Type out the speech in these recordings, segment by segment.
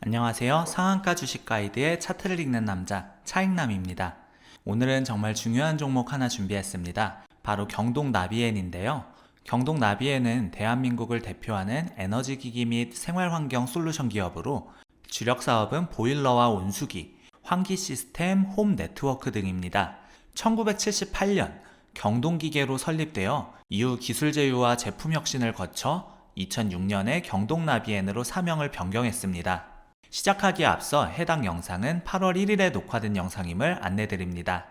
안녕하세요. 상한가 주식 가이드의 차트를 읽는 남자 차익남입니다. 오늘은 정말 중요한 종목 하나 준비했습니다. 바로 경동나비엔인데요. 경동나비엔은 대한민국을 대표하는 에너지기기 및 생활환경 솔루션 기업으로 주력 사업은 보일러와 온수기, 환기 시스템, 홈 네트워크 등입니다. 1978년 경동기계로 설립되어 이후 기술 제휴와 제품 혁신을 거쳐 2006년에 경동나비엔으로 사명을 변경했습니다. 시작하기에 앞서 해당 영상은 8월 1일에 녹화된 영상임을 안내드립니다.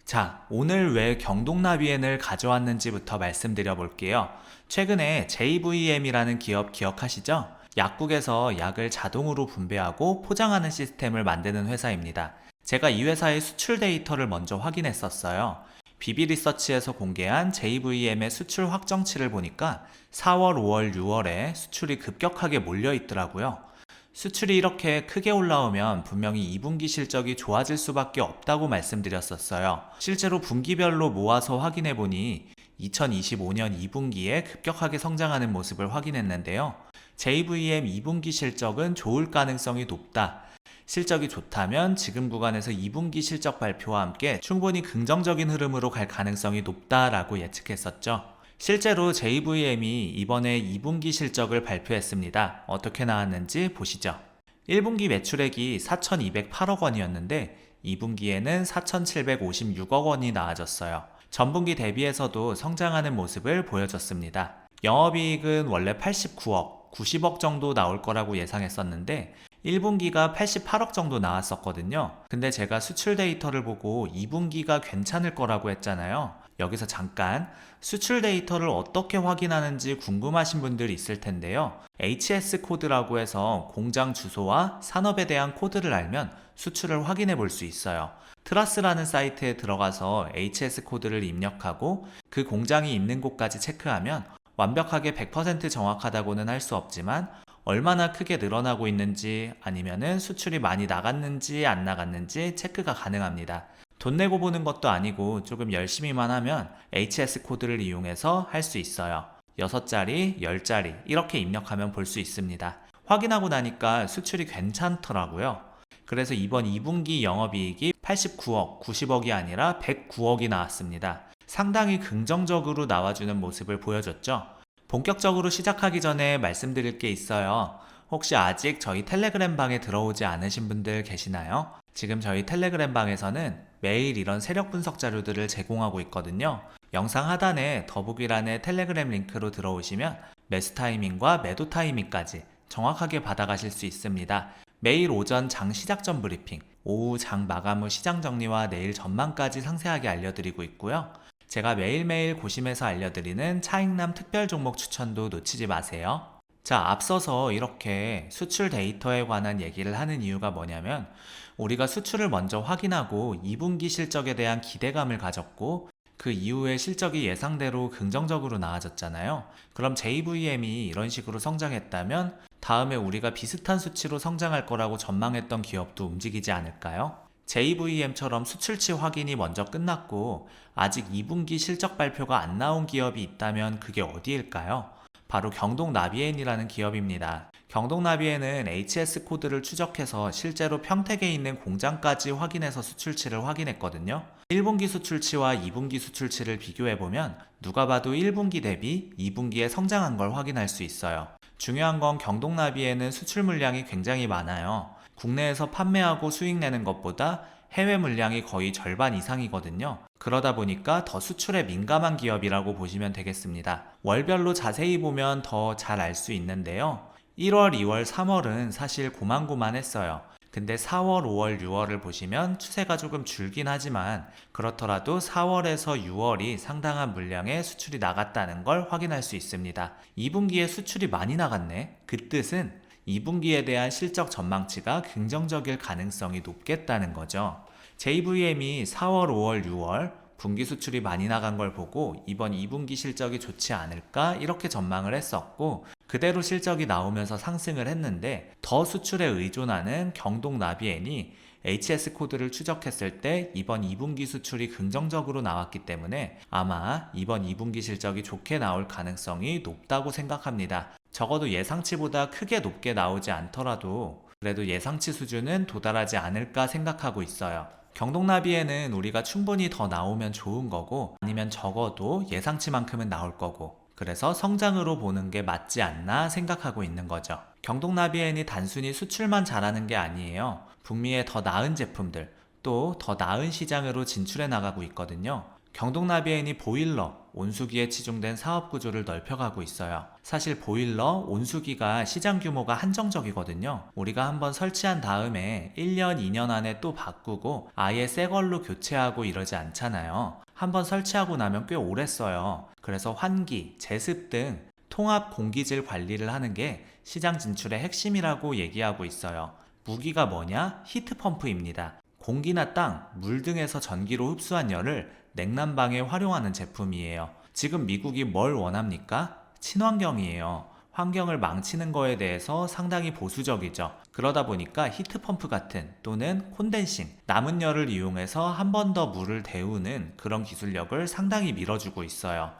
자, 오늘 왜 경동나비엔을 가져왔는지부터 말씀드려 볼게요. 최근에 JVM이라는 기업 기억하시죠? 약국에서 약을 자동으로 분배하고 포장하는 시스템을 만드는 회사입니다. 제가 이 회사의 수출 데이터를 먼저 확인했었어요. 비비리서치에서 공개한 JVM의 수출 확정치를 보니까 4월, 5월, 6월에 수출이 급격하게 몰려 있더라고요. 수출이 이렇게 크게 올라오면 분명히 2분기 실적이 좋아질 수밖에 없다고 말씀드렸었어요. 실제로 분기별로 모아서 확인해보니 2025년 2분기에 급격하게 성장하는 모습을 확인했는데요. JVM 2분기 실적은 좋을 가능성이 높다. 실적이 좋다면 지금 구간에서 2분기 실적 발표와 함께 충분히 긍정적인 흐름으로 갈 가능성이 높다라고 예측했었죠. 실제로 JVM이 이번에 2분기 실적을 발표했습니다. 어떻게 나왔는지 보시죠. 1분기 매출액이 4,208억 원이었는데 2분기에는 4,756억 원이 나아졌어요. 전분기 대비해서도 성장하는 모습을 보여줬습니다. 영업이익은 원래 89억, 90억 정도 나올 거라고 예상했었는데 1분기가 88억 정도 나왔었거든요. 근데 제가 수출 데이터를 보고 2분기가 괜찮을 거라고 했잖아요. 여기서 잠깐 수출 데이터를 어떻게 확인하는지 궁금하신 분들이 있을 텐데요. HS 코드라고 해서 공장 주소와 산업에 대한 코드를 알면 수출을 확인해 볼 수 있어요. 트라스라는 사이트에 들어가서 HS 코드를 입력하고 그 공장이 있는 곳까지 체크하면 완벽하게 100% 정확하다고는 할 수 없지만 얼마나 크게 늘어나고 있는지 아니면은 수출이 많이 나갔는지 안 나갔는지 체크가 가능합니다. 돈 내고 보는 것도 아니고 조금 열심히만 하면 HS 코드를 이용해서 할 수 있어요. 6자리, 10자리 이렇게 입력하면 볼 수 있습니다. 확인하고 나니까 수출이 괜찮더라고요. 그래서 이번 2분기 영업이익이 89억, 90억이 아니라 109억이 나왔습니다. 상당히 긍정적으로 나와주는 모습을 보여줬죠. 본격적으로 시작하기 전에 말씀드릴 게 있어요. 혹시 아직 저희 텔레그램 방에 들어오지 않으신 분들 계시나요? 지금 저희 텔레그램 방에서는 매일 이런 세력 분석 자료들을 제공하고 있거든요. 영상 하단에 더보기란의 텔레그램 링크로 들어오시면 매수 타이밍과 매도 타이밍까지 정확하게 받아가실 수 있습니다. 매일 오전 장 시작 전 브리핑, 오후 장 마감 후 시장 정리와 내일 전망까지 상세하게 알려드리고 있고요. 제가 매일매일 고심해서 알려드리는 차익남 특별 종목 추천도 놓치지 마세요. 자, 앞서서 이렇게 수출 데이터에 관한 얘기를 하는 이유가 뭐냐면 우리가 수출을 먼저 확인하고 2분기 실적에 대한 기대감을 가졌고 그 이후에 실적이 예상대로 긍정적으로 나아졌잖아요. 그럼 JVM이 이런 식으로 성장했다면 다음에 우리가 비슷한 수치로 성장할 거라고 전망했던 기업도 움직이지 않을까요? JVM처럼 수출치 확인이 먼저 끝났고 아직 2분기 실적 발표가 안 나온 기업이 있다면 그게 어디일까요? 바로 경동나비엔이라는 기업입니다. 경동나비엔은 HS 코드를 추적해서 실제로 평택에 있는 공장까지 확인해서 수출치를 확인했거든요. 1분기 수출치와 2분기 수출치를 비교해보면 누가 봐도 1분기 대비 2분기에 성장한 걸 확인할 수 있어요. 중요한 건 경동나비엔은 수출 물량이 굉장히 많아요. 국내에서 판매하고 수익 내는 것보다 해외 물량이 거의 절반 이상이거든요. 그러다 보니까 더 수출에 민감한 기업이라고 보시면 되겠습니다. 월별로 자세히 보면 더 잘 알 수 있는데요. 1월, 2월, 3월은 사실 고만고만했어요. 근데 4월, 5월, 6월을 보시면 추세가 조금 줄긴 하지만 그렇더라도 4월에서 6월이 상당한 물량의 수출이 나갔다는 걸 확인할 수 있습니다. 2분기에 수출이 많이 나갔네. 그 뜻은 2분기에 대한 실적 전망치가 긍정적일 가능성이 높겠다는 거죠. JVM이 4월, 5월, 6월 분기 수출이 많이 나간 걸 보고 이번 2분기 실적이 좋지 않을까 이렇게 전망을 했었고 그대로 실적이 나오면서 상승을 했는데 더 수출에 의존하는 경동나비엔이 HS 코드를 추적했을 때 이번 2분기 수출이 긍정적으로 나왔기 때문에 아마 이번 2분기 실적이 좋게 나올 가능성이 높다고 생각합니다. 적어도 예상치보다 크게 높게 나오지 않더라도 그래도 예상치 수준은 도달하지 않을까 생각하고 있어요. 경동나비에는 우리가 충분히 더 나오면 좋은 거고 아니면 적어도 예상치만큼은 나올 거고 그래서 성장으로 보는 게 맞지 않나 생각하고 있는 거죠. 경동나비엔이 단순히 수출만 잘하는 게 아니에요. 북미의 더 나은 제품들 또 더 나은 시장으로 진출해 나가고 있거든요. 경동나비엔이 보일러, 온수기에 치중된 사업 구조를 넓혀가고 있어요. 사실 보일러, 온수기가 시장 규모가 한정적이거든요. 우리가 한번 설치한 다음에 1년, 2년 안에 또 바꾸고 아예 새 걸로 교체하고 이러지 않잖아요. 한번 설치하고 나면 꽤 오래 써요. 그래서 환기, 제습 등 통합 공기질 관리를 하는 게 시장 진출의 핵심이라고 얘기하고 있어요. 무기가 뭐냐? 히트펌프입니다. 공기나 땅, 물 등에서 전기로 흡수한 열을 냉난방에 활용하는 제품이에요. 지금 미국이 뭘 원합니까? 친환경이에요. 환경을 망치는 거에 대해서 상당히 보수적이죠. 그러다 보니까 히트펌프 같은 또는 콘덴싱, 남은 열을 이용해서 한 번 더 물을 데우는 그런 기술력을 상당히 밀어주고 있어요.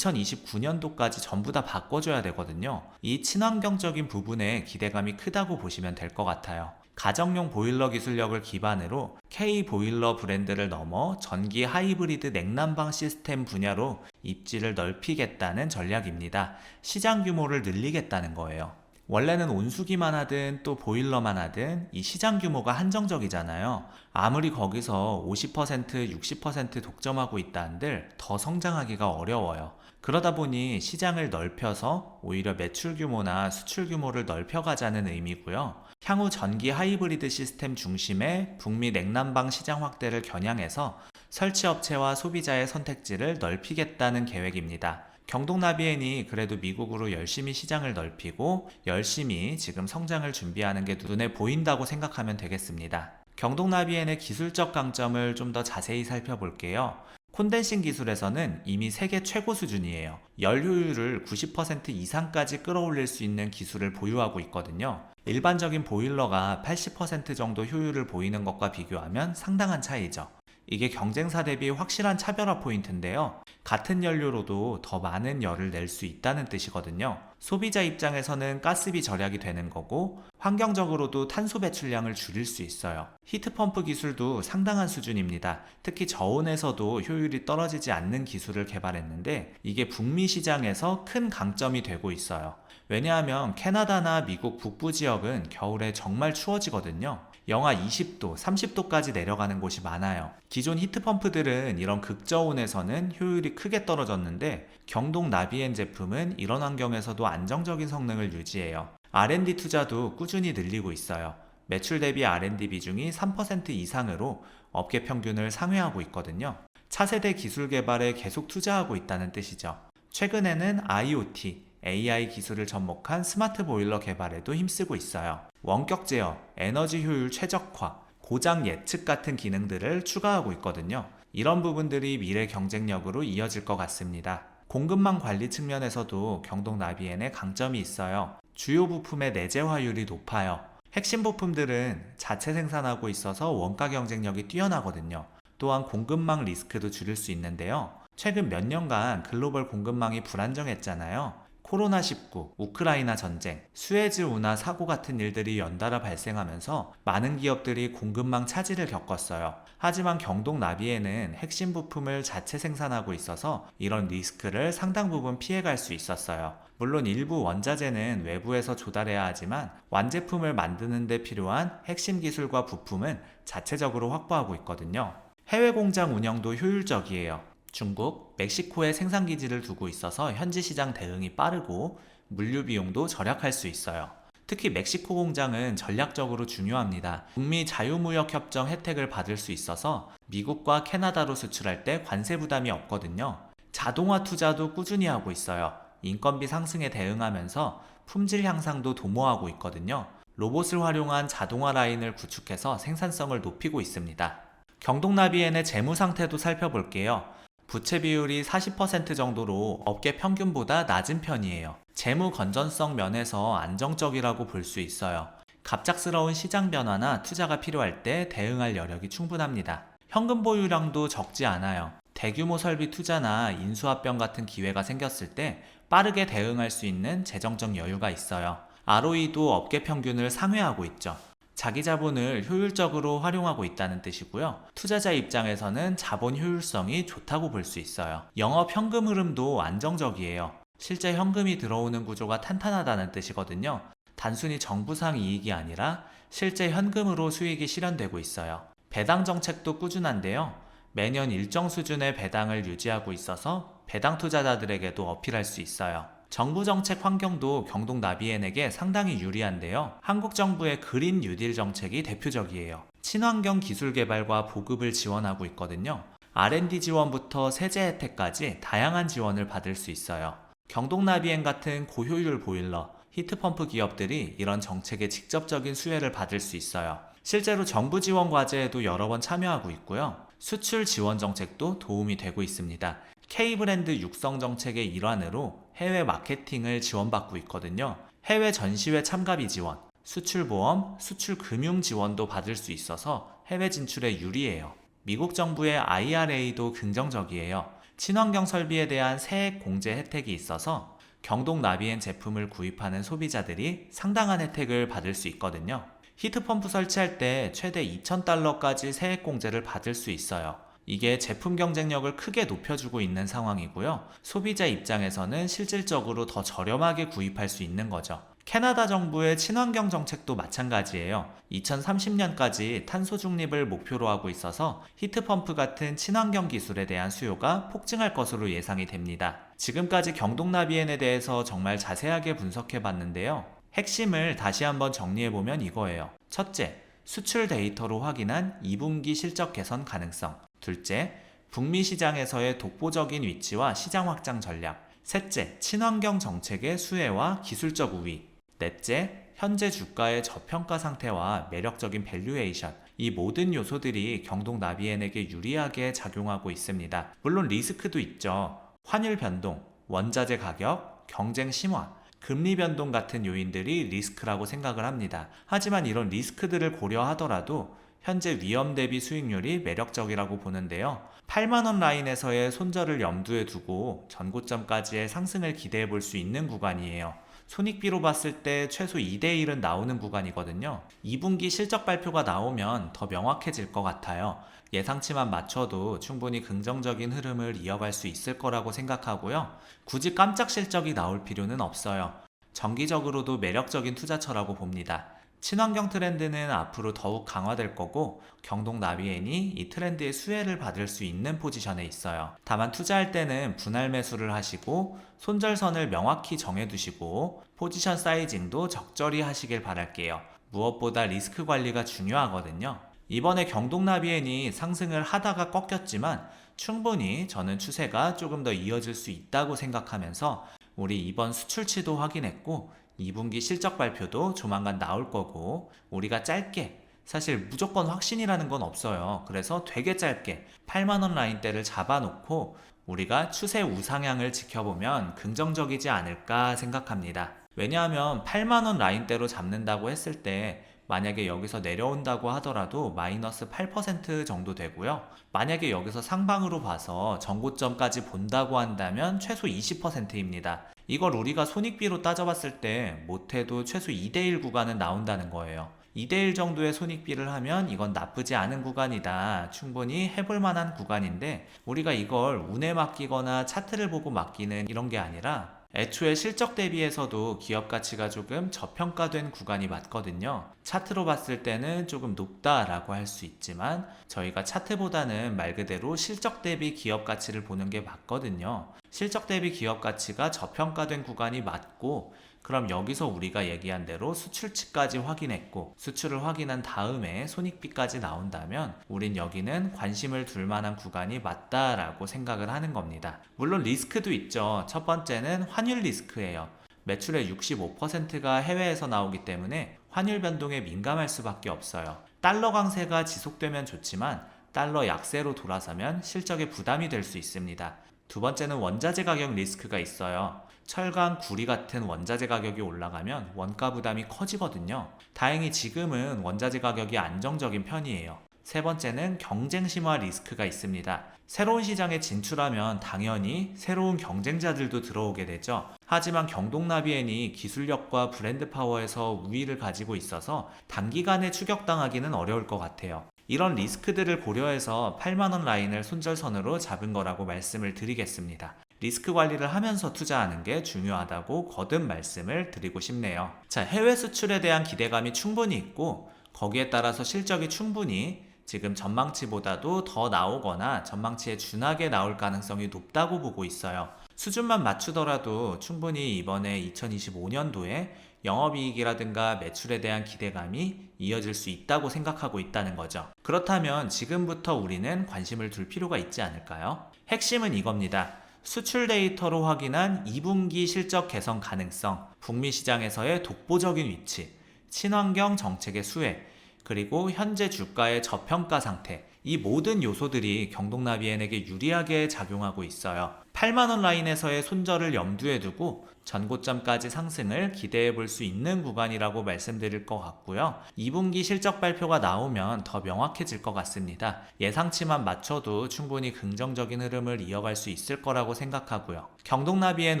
2029년도까지 전부 다 바꿔줘야 되거든요. 이 친환경적인 부분에 기대감이 크다고 보시면 될 것 같아요. 가정용 보일러 기술력을 기반으로 K-보일러 브랜드를 넘어 전기 하이브리드 냉난방 시스템 분야로 입지를 넓히겠다는 전략입니다. 시장 규모를 늘리겠다는 거예요. 원래는 온수기만 하든 또 보일러만 하든 이 시장 규모가 한정적이잖아요. 아무리 거기서 50%, 60% 독점하고 있다 한들 더 성장하기가 어려워요. 그러다 보니 시장을 넓혀서 오히려 매출 규모나 수출 규모를 넓혀가자는 의미고요. 향후 전기 하이브리드 시스템 중심의 북미 냉난방 시장 확대를 겨냥해서 설치업체와 소비자의 선택지를 넓히겠다는 계획입니다. 경동나비엔이 그래도 미국으로 열심히 시장을 넓히고 열심히 지금 성장을 준비하는 게 눈에 보인다고 생각하면 되겠습니다. 경동나비엔의 기술적 강점을 좀 더 자세히 살펴볼게요. 콘덴싱 기술에서는 이미 세계 최고 수준이에요. 열 효율을 90% 이상까지 끌어올릴 수 있는 기술을 보유하고 있거든요. 일반적인 보일러가 80% 정도 효율을 보이는 것과 비교하면 상당한 차이죠. 이게 경쟁사 대비 확실한 차별화 포인트인데요. 같은 연료로도 더 많은 열을 낼 수 있다는 뜻이거든요. 소비자 입장에서는 가스비 절약이 되는 거고 환경적으로도 탄소 배출량을 줄일 수 있어요. 히트펌프 기술도 상당한 수준입니다. 특히 저온에서도 효율이 떨어지지 않는 기술을 개발했는데 이게 북미 시장에서 큰 강점이 되고 있어요. 왜냐하면 캐나다나 미국 북부 지역은 겨울에 정말 추워지거든요. 영하 20도, 30도까지 내려가는 곳이 많아요. 기존 히트펌프들은 이런 극저온에서는 효율이 크게 떨어졌는데 경동 나비엔 제품은 이런 환경에서도 안정적인 성능을 유지해요. R&D 투자도 꾸준히 늘리고 있어요. 매출 대비 R&D 비중이 3% 이상으로 업계 평균을 상회하고 있거든요. 차세대 기술 개발에 계속 투자하고 있다는 뜻이죠. 최근에는 IoT, AI 기술을 접목한 스마트 보일러 개발에도 힘쓰고 있어요. 원격 제어, 에너지 효율 최적화, 고장 예측 같은 기능들을 추가하고 있거든요. 이런 부분들이 미래 경쟁력으로 이어질 것 같습니다. 공급망 관리 측면에서도 경동 나비엔의 강점이 있어요. 주요 부품의 내재화율이 높아요. 핵심 부품들은 자체 생산하고 있어서 원가 경쟁력이 뛰어나거든요. 또한 공급망 리스크도 줄일 수 있는데요. 최근 몇 년간 글로벌 공급망이 불안정했잖아요. 코로나19, 우크라이나 전쟁, 수에즈 운하 사고 같은 일들이 연달아 발생하면서 많은 기업들이 공급망 차질을 겪었어요. 하지만 경동 나비엔은 핵심 부품을 자체 생산하고 있어서 이런 리스크를 상당 부분 피해갈 수 있었어요. 물론 일부 원자재는 외부에서 조달해야 하지만 완제품을 만드는 데 필요한 핵심 기술과 부품은 자체적으로 확보하고 있거든요. 해외 공장 운영도 효율적이에요. 중국, 멕시코에 생산기지를 두고 있어서 현지 시장 대응이 빠르고 물류 비용도 절약할 수 있어요. 특히 멕시코 공장은 전략적으로 중요합니다. 북미 자유무역협정 혜택을 받을 수 있어서 미국과 캐나다로 수출할 때 관세 부담이 없거든요. 자동화 투자도 꾸준히 하고 있어요. 인건비 상승에 대응하면서 품질 향상도 도모하고 있거든요. 로봇을 활용한 자동화 라인을 구축해서 생산성을 높이고 있습니다. 경동나비엔의 재무 상태도 살펴볼게요. 부채 비율이 40% 정도로 업계 평균보다 낮은 편이에요. 재무 건전성 면에서 안정적이라고 볼 수 있어요. 갑작스러운 시장 변화나 투자가 필요할 때 대응할 여력이 충분합니다. 현금 보유량도 적지 않아요. 대규모 설비 투자나 인수합병 같은 기회가 생겼을 때 빠르게 대응할 수 있는 재정적 여유가 있어요. ROE도 업계 평균을 상회하고 있죠. 자기 자본을 효율적으로 활용하고 있다는 뜻이고요. 투자자 입장에서는 자본 효율성이 좋다고 볼 수 있어요. 영업 현금 흐름도 안정적이에요. 실제 현금이 들어오는 구조가 탄탄하다는 뜻이거든요. 단순히 정부상 이익이 아니라 실제 현금으로 수익이 실현되고 있어요. 배당 정책도 꾸준한데요. 매년 일정 수준의 배당을 유지하고 있어서 배당 투자자들에게도 어필할 수 있어요. 정부 정책 환경도 경동나비엔에게 상당히 유리한데요. 한국 정부의 그린 뉴딜 정책이 대표적이에요. 친환경 기술 개발과 보급을 지원하고 있거든요. R&D 지원부터 세제 혜택까지 다양한 지원을 받을 수 있어요. 경동나비엔 같은 고효율 보일러, 히트펌프 기업들이 이런 정책의 직접적인 수혜를 받을 수 있어요. 실제로 정부 지원 과제에도 여러 번 참여하고 있고요. 수출 지원 정책도 도움이 되고 있습니다. K브랜드 육성 정책의 일환으로 해외 마케팅을 지원받고 있거든요. 해외 전시회 참가비 지원, 수출보험, 수출금융 지원도 받을 수 있어서 해외 진출에 유리해요. 미국 정부의 IRA도 긍정적이에요. 친환경 설비에 대한 세액 공제 혜택이 있어서 경동나비엔 제품을 구입하는 소비자들이 상당한 혜택을 받을 수 있거든요. 히트펌프 설치할 때 최대 $2,000까지 세액 공제를 받을 수 있어요. 이게 제품 경쟁력을 크게 높여주고 있는 상황이고요. 소비자 입장에서는 실질적으로 더 저렴하게 구입할 수 있는 거죠. 캐나다 정부의 친환경 정책도 마찬가지예요. 2030년까지 탄소 중립을 목표로 하고 있어서 히트펌프 같은 친환경 기술에 대한 수요가 폭증할 것으로 예상이 됩니다. 지금까지 경동나비엔에 대해서 정말 자세하게 분석해 봤는데요. 핵심을 다시 한번 정리해보면 이거예요. 첫째, 수출 데이터로 확인한 2분기 실적 개선 가능성. 둘째, 북미 시장에서의 독보적인 위치와 시장 확장 전략. 셋째, 친환경 정책의 수혜와 기술적 우위. 넷째, 현재 주가의 저평가 상태와 매력적인 밸류에이션. 이 모든 요소들이 경동나비엔에게 유리하게 작용하고 있습니다. 물론 리스크도 있죠. 환율 변동, 원자재 가격, 경쟁 심화, 금리 변동 같은 요인들이 리스크라고 생각을 합니다. 하지만 이런 리스크들을 고려하더라도 현재 위험 대비 수익률이 매력적이라고 보는데요. 8만원 라인에서의 손절을 염두에 두고 전고점까지의 상승을 기대해 볼 수 있는 구간이에요. 손익비로 봤을 때 최소 2대1은 나오는 구간이거든요. 2분기 실적 발표가 나오면 더 명확해질 것 같아요. 예상치만 맞춰도 충분히 긍정적인 흐름을 이어갈 수 있을 거라고 생각하고요. 굳이 깜짝 실적이 나올 필요는 없어요. 정기적으로도 매력적인 투자처라고 봅니다. 친환경 트렌드는 앞으로 더욱 강화될 거고 경동나비엔이 이 트렌드의 수혜를 받을 수 있는 포지션에 있어요. 다만 투자할 때는 분할 매수를 하시고 손절선을 명확히 정해두시고 포지션 사이징도 적절히 하시길 바랄게요. 무엇보다 리스크 관리가 중요하거든요. 이번에 경동나비엔이 상승을 하다가 꺾였지만 충분히 저는 추세가 조금 더 이어질 수 있다고 생각하면서 우리 이번 수출치도 확인했고 2분기 실적 발표도 조만간 나올 거고 우리가 짧게 사실 무조건 확신이라는 건 없어요. 그래서 되게 짧게 8만원 라인대를 잡아놓고 우리가 추세 우상향을 지켜보면 긍정적이지 않을까 생각합니다. 왜냐하면 8만원 라인대로 잡는다고 했을 때 만약에 여기서 내려온다고 하더라도 마이너스 8% 정도 되고요. 만약에 여기서 상방으로 봐서 전고점까지 본다고 한다면 최소 20%입니다. 이걸 우리가 손익비로 따져봤을 때 못해도 최소 2대1 구간은 나온다는 거예요. 2대1 정도의 손익비를 하면 이건 나쁘지 않은 구간이다. 충분히 해볼 만한 구간인데 우리가 이걸 운에 맡기거나 차트를 보고 맡기는 이런 게 아니라 애초에 실적 대비해서도 기업 가치가 조금 저평가된 구간이 맞거든요. 차트로 봤을 때는 조금 높다라고 할 수 있지만 저희가 차트보다는 말 그대로 실적 대비 기업 가치를 보는 게 맞거든요. 실적 대비 기업 가치가 저평가된 구간이 맞고 그럼 여기서 우리가 얘기한 대로 수출치까지 확인했고 수출을 확인한 다음에 손익비까지 나온다면 우린 여기는 관심을 둘 만한 구간이 맞다라고 생각을 하는 겁니다. 물론 리스크도 있죠. 첫 번째는 환율 리스크예요. 매출의 65%가 해외에서 나오기 때문에 환율 변동에 민감할 수밖에 없어요. 달러 강세가 지속되면 좋지만 달러 약세로 돌아서면 실적에 부담이 될 수 있습니다. 두 번째는 원자재 가격 리스크가 있어요. 철강, 구리 같은 원자재 가격이 올라가면 원가 부담이 커지거든요. 다행히 지금은 원자재 가격이 안정적인 편이에요. 세 번째는 경쟁 심화 리스크가 있습니다. 새로운 시장에 진출하면 당연히 새로운 경쟁자들도 들어오게 되죠. 하지만 경동나비엔이 기술력과 브랜드 파워에서 우위를 가지고 있어서 단기간에 추격당하기는 어려울 것 같아요. 이런 리스크들을 고려해서 8만원 라인을 손절선으로 잡은 거라고 말씀을 드리겠습니다. 리스크 관리를 하면서 투자하는 게 중요하다고 거듭 말씀을 드리고 싶네요. 자, 해외 수출에 대한 기대감이 충분히 있고 거기에 따라서 실적이 충분히 지금 전망치보다도 더 나오거나 전망치에 준하게 나올 가능성이 높다고 보고 있어요. 수준만 맞추더라도 충분히 이번에 2025년도에 영업이익이라든가 매출에 대한 기대감이 이어질 수 있다고 생각하고 있다는 거죠. 그렇다면 지금부터 우리는 관심을 둘 필요가 있지 않을까요? 핵심은 이겁니다. 수출 데이터로 확인한 2분기 실적 개선 가능성, 북미 시장에서의 독보적인 위치, 친환경 정책의 수혜, 그리고 현재 주가의 저평가 상태, 이 모든 요소들이 경동나비엔에게 유리하게 작용하고 있어요. 8만원 라인에서의 손절을 염두에 두고 전고점까지 상승을 기대해 볼 수 있는 구간이라고 말씀드릴 것 같고요. 2분기 실적 발표가 나오면 더 명확해질 것 같습니다. 예상치만 맞춰도 충분히 긍정적인 흐름을 이어갈 수 있을 거라고 생각하고요. 경동나비엔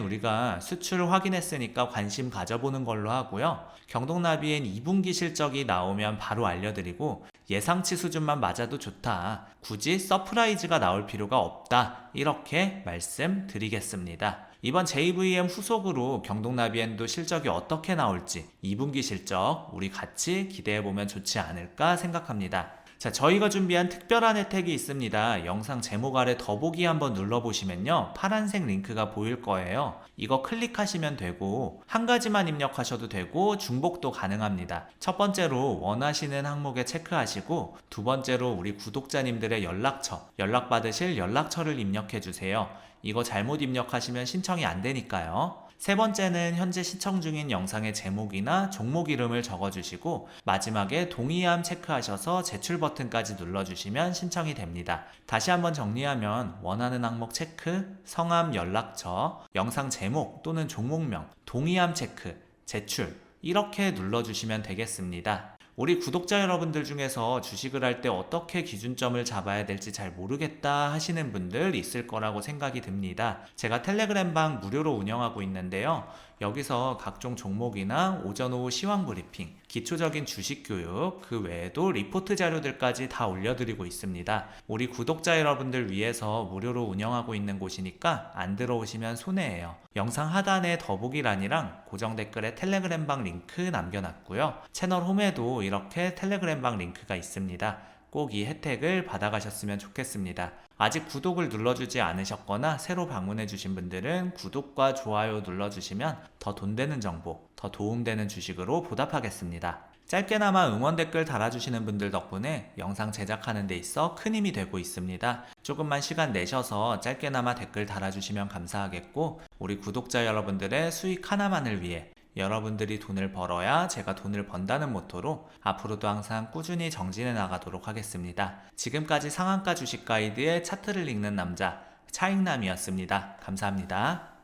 우리가 수출을 확인했으니까 관심 가져보는 걸로 하고요. 경동나비엔 2분기 실적이 나오면 바로 알려드리고 예상치 수준만 맞아도 좋다. 굳이 서프라이즈가 나올 필요가 없다. 이렇게 말씀드리겠습니다. 이번 JVM 후속으로 경동나비엔도 실적이 어떻게 나올지 2분기 실적 우리 같이 기대해보면 좋지 않을까 생각합니다. 자, 저희가 준비한 특별한 혜택이 있습니다. 영상 제목 아래 더보기 한번 눌러보시면요. 파란색 링크가 보일 거예요. 이거 클릭하시면 되고 한 가지만 입력하셔도 되고 중복도 가능합니다. 첫 번째로 원하시는 항목에 체크하시고 두 번째로 우리 구독자님들의 연락처, 연락받으실 연락처를 입력해주세요. 이거 잘못 입력하시면 신청이 안 되니까요. 세 번째는 현재 시청 중인 영상의 제목이나 종목 이름을 적어주시고 마지막에 동의함 체크하셔서 제출 버튼까지 눌러주시면 신청이 됩니다. 다시 한번 정리하면 원하는 항목 체크, 성함, 연락처, 영상 제목 또는 종목명, 동의함 체크, 제출 이렇게 눌러주시면 되겠습니다. 우리 구독자 여러분들 중에서 주식을 할 때 어떻게 기준점을 잡아야 될지 잘 모르겠다 하시는 분들 있을 거라고 생각이 듭니다. 제가 텔레그램방 무료로 운영하고 있는데요. 여기서 각종 종목이나 오전 오후 시황 브리핑, 기초적인 주식 교육, 그 외에도 리포트 자료들까지 다 올려드리고 있습니다. 우리 구독자 여러분들 위해서 무료로 운영하고 있는 곳이니까 안 들어오시면 손해예요. 영상 하단에 더보기란이랑 고정 댓글에 텔레그램방 링크 남겨놨고요. 채널 홈에도 이렇게 텔레그램방 링크가 있습니다. 꼭 이 혜택을 받아가셨으면 좋겠습니다. 아직 구독을 눌러주지 않으셨거나 새로 방문해주신 분들은 구독과 좋아요 눌러주시면 더 돈 되는 정보, 더 도움되는 주식으로 보답하겠습니다. 짧게나마 응원 댓글 달아주시는 분들 덕분에 영상 제작하는 데 있어 큰 힘이 되고 있습니다. 조금만 시간 내셔서 짧게나마 댓글 달아주시면 감사하겠고 우리 구독자 여러분들의 수익 하나만을 위해 여러분들이 돈을 벌어야 제가 돈을 번다는 모토로 앞으로도 항상 꾸준히 정진해 나가도록 하겠습니다. 지금까지 상한가 주식 가이드의 차트를 읽는 남자 차익남이었습니다. 감사합니다.